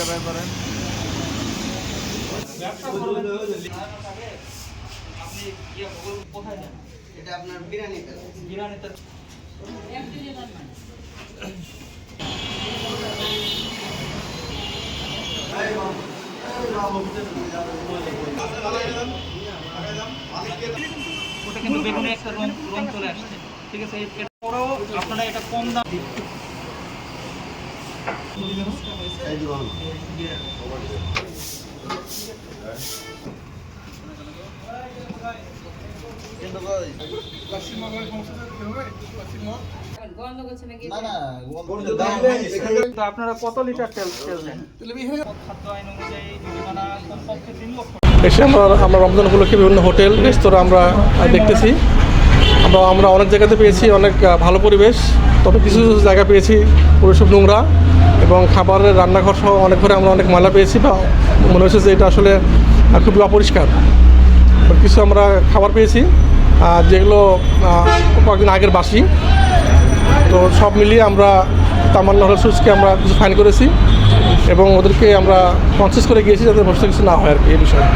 বের করেন। আপনি কোথায় যান? এটা আপনার বিরিয়ানিতে। বিরিয়ানিতে ওটা কিন্তু বেগুনে একটা রং চলে আসছে, ঠিক আছে? এরপরেও আপনারা এটা কম দাম তো আপনারা কত লিটার তেল দেন? খাদ্য আইন অনুযায়ী জরিমানা কমপক্ষে 3 লক্ষ। এসে আমরা রমজান উপলক্ষে বিভিন্ন হোটেল রেস্তোরাঁ আমরা দেখতেছি। আমরা অনেক জায়গাতে পেয়েছি অনেক ভালো পরিবেশ, তবে কিছু কিছু জায়গা পেয়েছি পরিবেশ নোংরা এবং খাবারের রান্নাঘর সহ অনেক ঘরে আমরা অনেক ময়লা পেয়েছি, বা মনে হচ্ছে যে এটা আসলে খুবই অপরিষ্কার। কিছু আমরা খাবার পেয়েছি যেগুলো কয়েকদিন আগের বাসি। তো সব মিলিয়ে আমরা তামান্না হোটেল সুজকে আমরা কিছু ফাইন করেছি এবং ওদেরকে আমরা কনসিয়াস করে গিয়েছি যাতে ভবিষ্যতে কিছু না হয় আর কি এই বিষয়ে।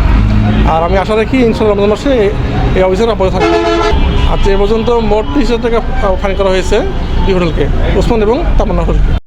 আর আমি আশা রাখি ইনশাআল্লাহ রমজান মাসে এই অভিযান অব্যাহত থাকবে। আজকে এ পর্যন্ত মোট 30,000 টাকা ফাইন করা হয়েছে দুই হোটেলকে, ওসমান এবং তামান্না হোটেলকে।